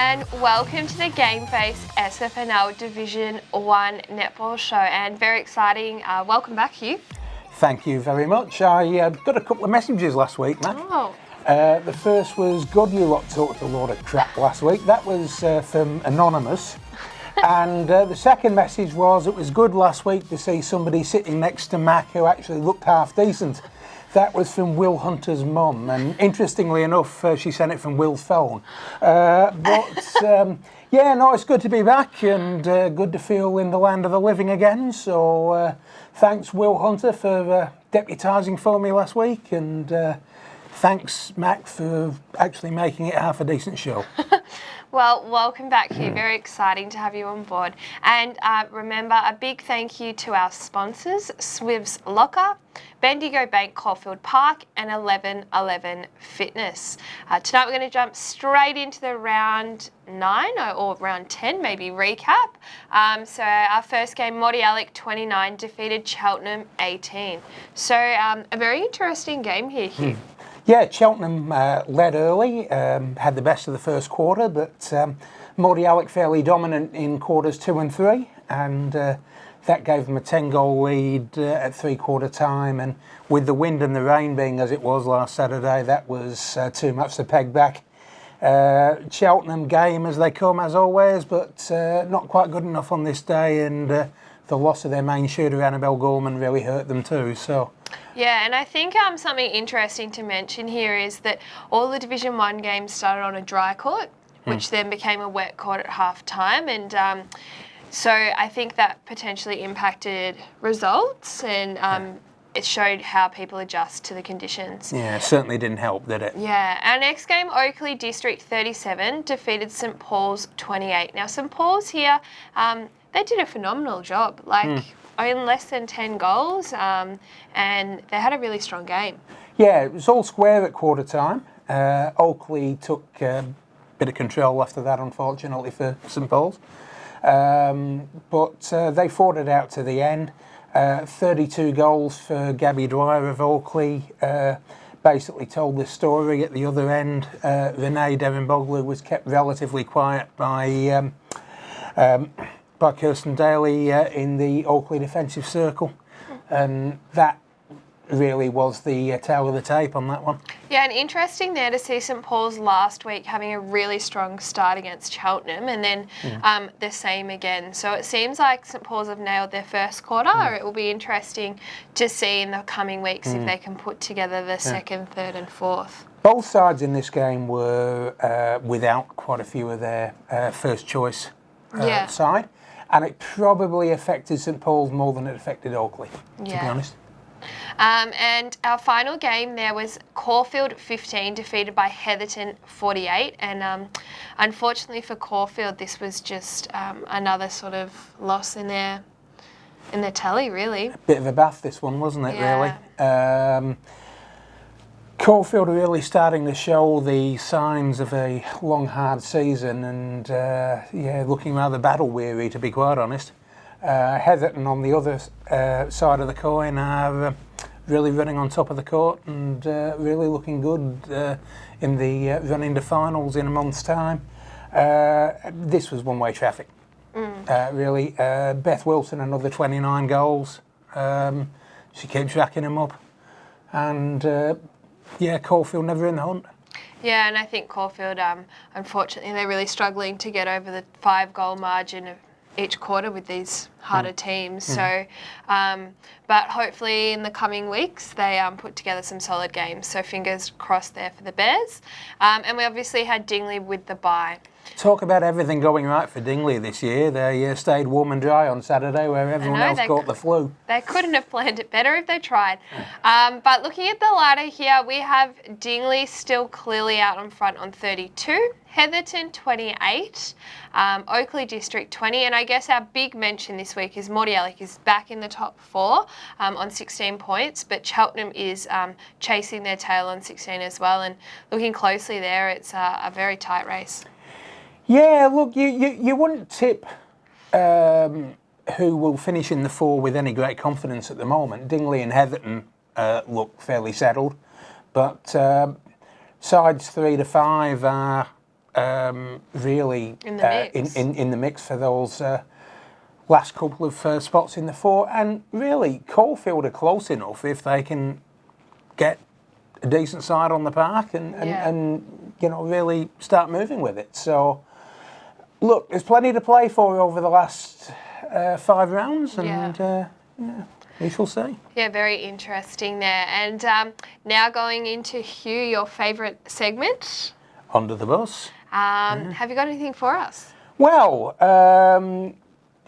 and welcome to the GameFace SFNL Division 1 Netball Show, and very exciting. Welcome back, Hugh. Thank you very much. I got a couple of messages last week, Matt. Oh. The first was, God, you lot talked a lot of crap last week. That was from Anonymous. And the second message was, it was good last week to see somebody sitting next to Mac who actually looked half decent. That was from Will Hunter's mum, and interestingly enough, she sent it from Will's phone. Yeah, no, it's good to be back and good to feel in the land of the living again. So thanks, Will Hunter, for deputising for me last week, and thanks, Mac, for actually making it half a decent show. Well, welcome back, Hugh. Very exciting to have you on board. And remember, a big thank you to our sponsors, Swiv's Locker, Bendigo Bank Caulfield Park, and 1111 Fitness. Tonight we're going to jump straight into the round 9 or round 10 maybe recap. So our first game, Morty Alec 29 defeated Cheltenham 18. So a very interesting game here, Hugh. Yeah, Cheltenham led early, had the best of the first quarter, but Morty Alec fairly dominant in quarters 2 and 3, and that gave them a 10-goal lead at three-quarter time, and with the wind and the rain being as it was last Saturday, that was too much to peg back. Cheltenham game as they come, as always, but not quite good enough on this day, and the loss of their main shooter, Annabelle Gorman, really hurt them too. So. Yeah, and I think something interesting to mention here is that all the Division 1 games started on a dry court, which then became a wet court at half time, and so I think that potentially impacted results, and it showed how people adjust to the conditions. Yeah, it certainly didn't help, did it? Yeah, our next game, Oakley District 37 defeated St Paul's 28. Now, St Paul's here, they did a phenomenal job, in less than 10 goals, and they had a really strong game. Yeah, it was all square at quarter time. Oakley took a bit of control after that, unfortunately, for St Paul's. But they fought it out to the end. 32 goals for Gabby Dwyer of Oakley. Basically told the story at the other end. Renee Devon-Boglu was kept relatively quiet by Kirsten Daly in the Oakley defensive circle, and that really was the tail of the tape on that one. Yeah, and interesting there to see St Paul's last week having a really strong start against Cheltenham, and then the same again. So it seems like St Paul's have nailed their first quarter. It will be interesting to see in the coming weeks if they can put together the second, third and fourth. Both sides in this game were without quite a few of their first choice side. And it probably affected St Paul's more than it affected Oakley, to be honest. And our final game there was Caulfield 15 defeated by Heatherton 48. And unfortunately for Caulfield, this was just another sort of loss in their tally, really. A bit of a bath, this one, wasn't it, really? Caulfield are really starting to show the signs of a long, hard season, and looking rather battle-weary, to be quite honest. Heatherton, on the other side of the coin, are really running on top of the court and really looking good in the run into finals in a month's time. This was one-way traffic, really. Beth Wilson, another 29 goals. She keeps racking them up, and Caulfield never in the hunt. Yeah, and I think Caulfield, unfortunately, they're really struggling to get over the 5-goal margin of each quarter with these harder teams. So, but hopefully in the coming weeks they put together some solid games. So fingers crossed there for the Bears. And we obviously had Dingley with the bye. Talk about everything going right for Dingley this year. They stayed warm and dry on Saturday where everyone else caught the flu. They couldn't have planned it better if they tried. But looking at the ladder here, we have Dingley still clearly out on front on 32, Heatherton 28, Oakley District 20, and I guess our big mention this week is Morty Alec is back in the top 4 on 16 points, but Cheltenham is chasing their tail on 16 as well, and looking closely there, it's a very tight race. Yeah, look, you wouldn't tip who will finish in the 4 with any great confidence at the moment. Dingley and Heatherton look fairly settled, but sides 3 to 5 are really In the mix. in the mix for those last couple of spots in the 4. And really, Caulfield are close enough if they can get a decent side on the park and really start moving with it. So, look, there's plenty to play for over the last 5 rounds, and we shall see. Yeah, very interesting there. And now going into Hugh, your favourite segment. Under the bus. Have you got anything for us? Well,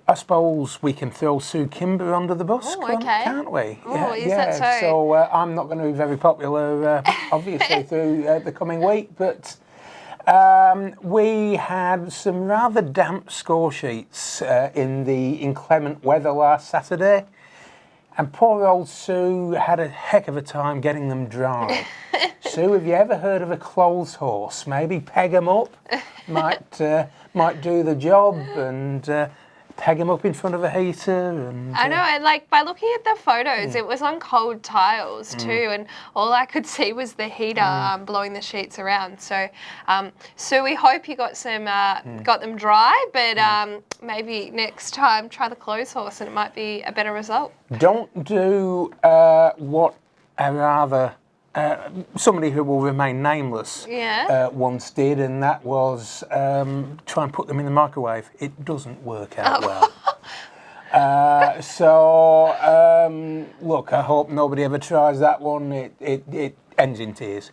I suppose we can throw Sue Kimber under the bus, can't we? Oh, is that so? So I'm not going to be very popular, obviously, through the coming week, but we had some rather damp score sheets in the inclement weather last Saturday, and poor old Sue had a heck of a time getting them dry. Sue, have you ever heard of a clothes horse? Maybe peg 'em up, might do the job, and peg 'em up in front of a heater. And I know, and like by looking at the photos, it was on cold tiles too, and all I could see was the heater blowing the sheets around. So, Sue, we hope you got some got them dry, but maybe next time try the clothes horse, and it might be a better result. Don't do what a rather somebody who will remain nameless once did, and that was try and put them in the microwave. It doesn't work out well. Look, I hope nobody ever tries that one. It ends in tears.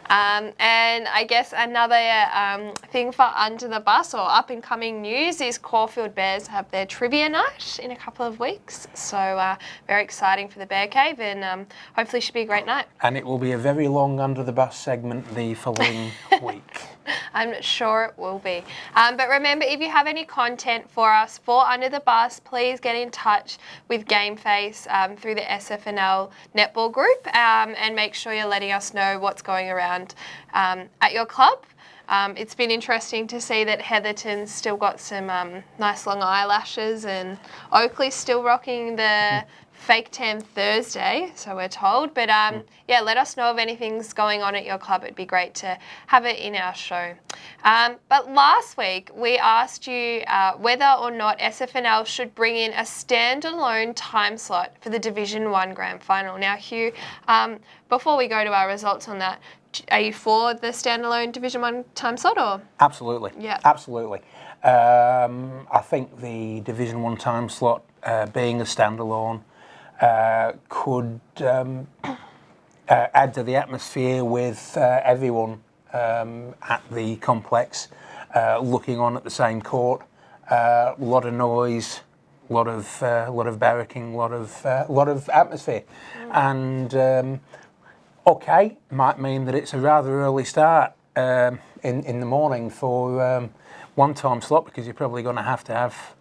And I guess another thing for Under the Bus or up-and-coming news is Caulfield Bears have their trivia night in a couple of weeks. So very exciting for the Bear Cave, and hopefully should be a great night. And it will be a very long Under the Bus segment the following week. I'm sure it will be. But remember, if you have any content for us for Under the Bus, please get in touch with GameFace through the SFNL Netball group, and make sure you're letting us know what's going around at your club. It's been interesting to see that Heatherton's still got some nice long eyelashes, and Oakley's still rocking the fake tan Thursday, so we're told. But let us know if anything's going on at your club. It'd be great to have it in our show. But last week we asked you whether or not SFNL should bring in a standalone time slot for the Division 1 Grand Final. Now, Hugh, before we go to our results on that, are you for the standalone Division 1 time slot, or? Absolutely. Yeah. Absolutely. I think the Division 1 time slot, being a standalone, could add to the atmosphere with everyone at the complex looking on at the same court. A lot of noise, a lot of barracking, a lot of atmosphere, and might mean that it's a rather early start in the morning for one time slot, because you're probably going to have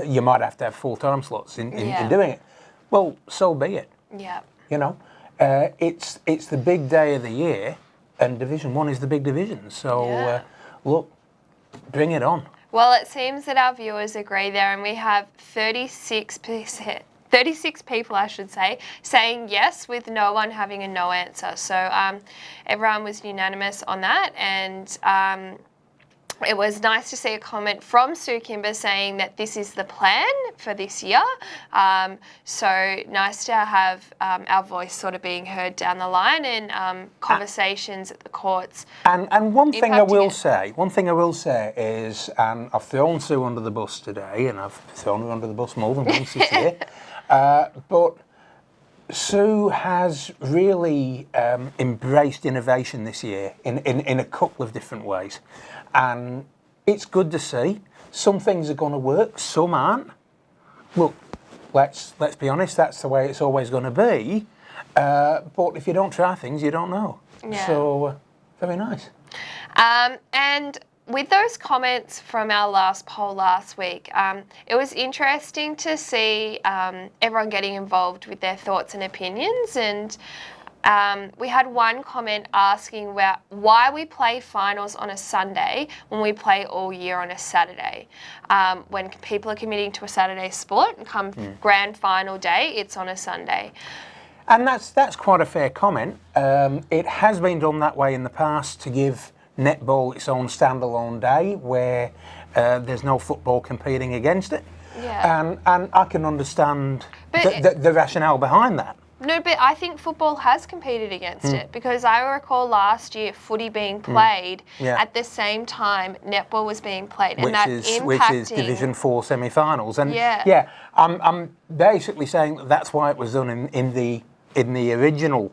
you might have to have full time slots in doing it. Well, so be it. Yeah. You know, it's the big day of the year, and Division 1 is the big division. So, look, bring it on. Well, it seems that our viewers agree there, and we have 36 people, I should say, saying yes, with no one having a no answer. So everyone was unanimous on that, and it was nice to see a comment from Sue Kimber saying that this is the plan for this year. So nice to have our voice sort of being heard down the line, and conversations at the courts. And one thing I will say is, and I've thrown Sue under the bus today, and I've thrown her under the bus more than once this year, but Sue has really embraced innovation this year in a couple of different ways. And it's good to see. Some things are going to work, some aren't. Look, let's be honest, that's the way it's always going to be. But if you don't try things, you don't know. Yeah. So, very nice. And with those comments from our last poll last week, it was interesting to see everyone getting involved with their thoughts and opinions. And we had one comment asking why we play finals on a Sunday when we play all year on a Saturday. When people are committing to a Saturday sport, and come grand final day, it's on a Sunday. And that's quite a fair comment. It has been done that way in the past to give netball its own standalone day where there's no football competing against it. Yeah. And I can understand But the rationale behind that. No, but I think football has competed against it, because I recall last year footy being played at the same time netball was being played, and which is Division 4 semi-finals. And I'm basically saying that's why it was done in the original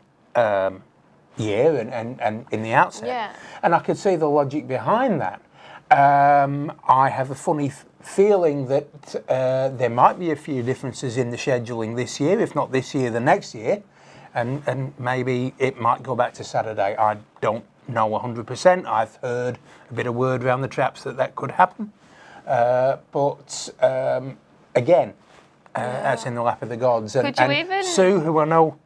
year and in the outset. Yeah. And I could see the logic behind that. I have a funny feeling that there might be a few differences in the scheduling this year, if not this year, the next year, and maybe it might go back to Saturday. I don't know 100%. I've heard a bit of word around the traps that could happen, but again, that's in the lap of the gods. And Sue, who I know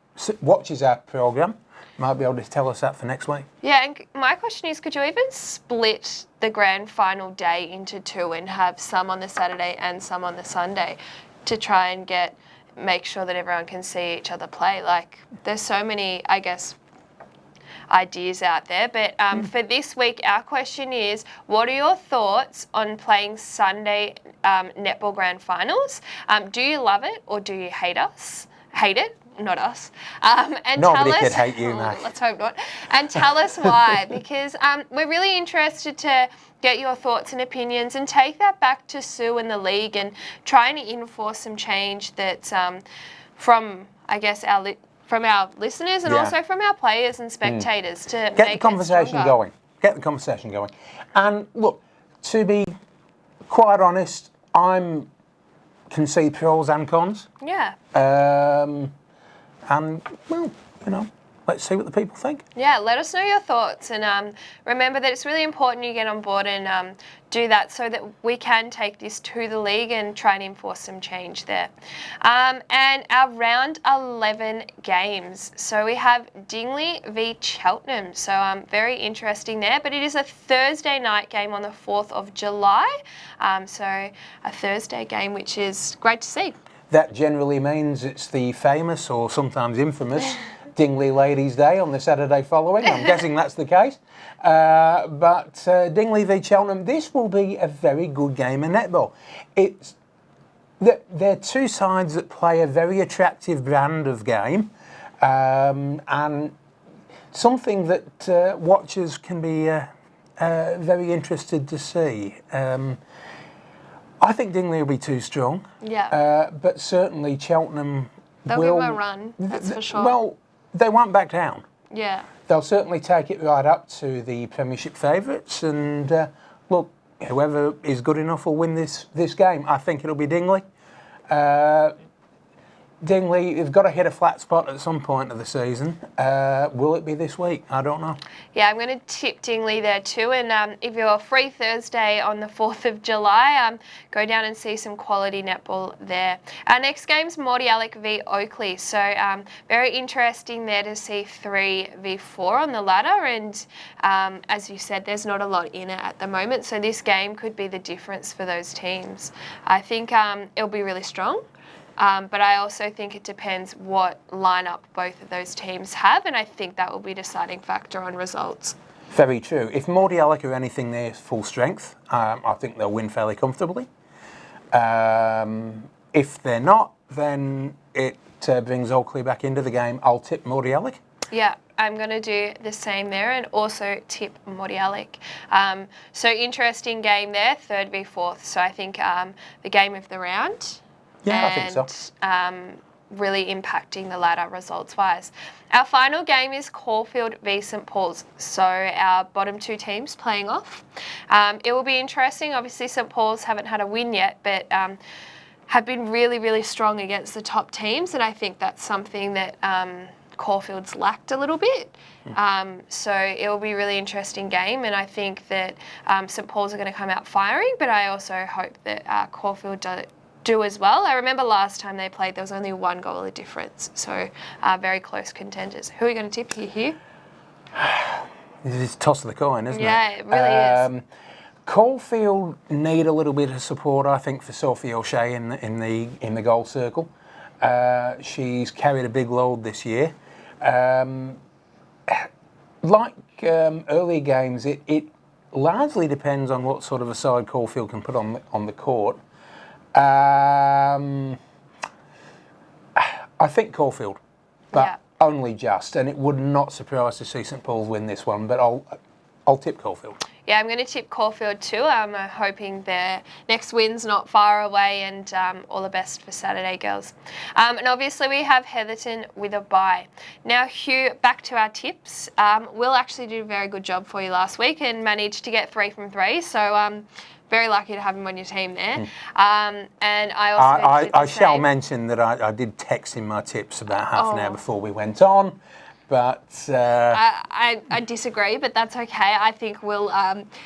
watches our programme, might be able to tell us that for next week. Yeah, and my question is, could you even split the grand final day into two and have some on the Saturday and some on the Sunday to try and make sure that everyone can see each other play? Like, there's so many, I guess, ideas out there. But for this week, our question is, what are your thoughts on playing Sunday netball grand finals? Do you love it or do you hate it? Not us. And nobody tell us, could hate you, Mac. Let's hope not. And tell us why, because we're really interested to get your thoughts and opinions and take that back to Sue and the league and trying to enforce some change that's from, I guess, from our listeners and also from our players and spectators to get make the conversation going. Get the conversation going. And look, to be quite honest, I can see pros and cons. Yeah. And, well, let's see what the people think. Yeah, let us know your thoughts. And remember that it's really important you get on board and do that so that we can take this to the league and try and enforce some change there. And our round 11 games. So we have Dingley v Cheltenham. So very interesting there. But it is a Thursday night game on the 4th of July. So a Thursday game, which is great to see. That generally means it's the famous or sometimes infamous Dingley Ladies' Day on the Saturday following. I'm guessing that's the case. But Dingley v Cheltenham, this will be a very good game of netball. They're two sides that play a very attractive brand of game, and something that watchers can be very interested to see. I think Dingley will be too strong. Yeah. But certainly Cheltenham They'll give them a run, that's for sure. Well, they won't back down. Yeah. They'll certainly take it right up to the Premiership favourites. And look, whoever is good enough will win this game. I think it'll be Dingley. Dingley, you've got to hit a flat spot at some point of the season. Will it be this week? I don't know. Yeah, I'm going to tip Dingley there too. And if you're free Thursday on the 4th of July, go down and see some quality netball there. Our next game's Mordialloc v Oakley. So very interesting there to see 3v4 on the ladder. And as you said, there's not a lot in it at the moment. So this game could be the difference for those teams. I think it'll be really strong. But I also think it depends what lineup both of those teams have, and I think that will be a deciding factor on results. Very true. If Mordialloc are anything near full strength, I think they'll win fairly comfortably. If they're not, then it brings Oakley back into the game. I'll tip Mordialloc. Yeah, I'm going to do the same there and also tip Mordialloc. So interesting game there, 3rd v 4th. So I think the game of the round. Yeah, I think so. Really impacting the ladder results-wise. Our final game is Caulfield v St Paul's. So our bottom two teams playing off. It will be interesting. Obviously, St Paul's haven't had a win yet, but have been really, really strong against the top teams, and I think that's something that Caulfield's lacked a little bit. So it will be a really interesting game, and I think that St Paul's are going to come out firing, but I also hope that Caulfield do as well. I remember last time they played, there was only 1 goal of difference. So very close contenders. Who are you going to tip here? It's toss of the coin, isn't it? Yeah, it really is. Caulfield need a little bit of support, I think, for Sophie O'Shea in the goal circle. She's carried a big load this year. like earlier games, it largely depends on what sort of a side Caulfield can put on the court. I think Caulfield, but only just, and it would not surprise to see St Paul's win this one, but I'll tip Caulfield. Yeah, I'm going to tip Caulfield too. I'm hoping their next win's not far away, and all the best for Saturday, girls. And obviously we have Heatherton with a bye. Now, Hugh, back to our tips. Will actually did a very good job for you last week and managed to get 3 from 3, so very lucky to have him on your team there. And I also I shall mention that I did text him my tips about half an hour before we went on. But I disagree, but that's okay. I think Will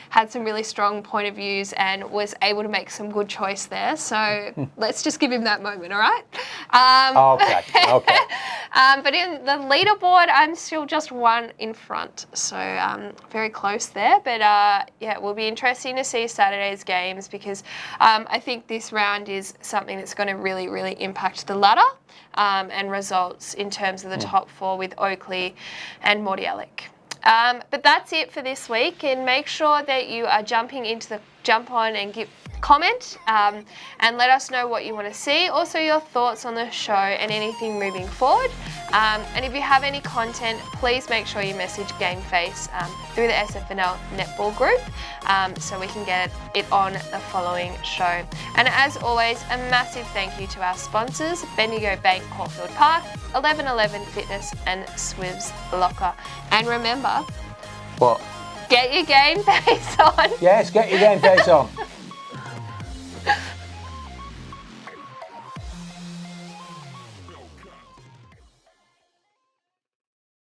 had some really strong point of views and was able to make some good choice there. So let's just give him that moment, all right? Okay. But in the leaderboard, I'm still just 1 in front. So very close there. But yeah, it will be interesting to see Saturday's games because I think this round is something that's going to really, really impact the ladder. And results in terms of the top 4 with Oakley and Mordialloc. But that's it for this week, and make sure that you are jumping into the jump on and comment and let us know what you want to see, also your thoughts on the show and anything moving forward. And if you have any content, please make sure you message GameFace through the SFNL Netball group so we can get it on the following show. And as always, a massive thank you to our sponsors, Bendigo Bank, Caulfield Park, 1111 Fitness and Swivs Locker. And remember, what? Get your GameFace on. Yes, get your GameFace on.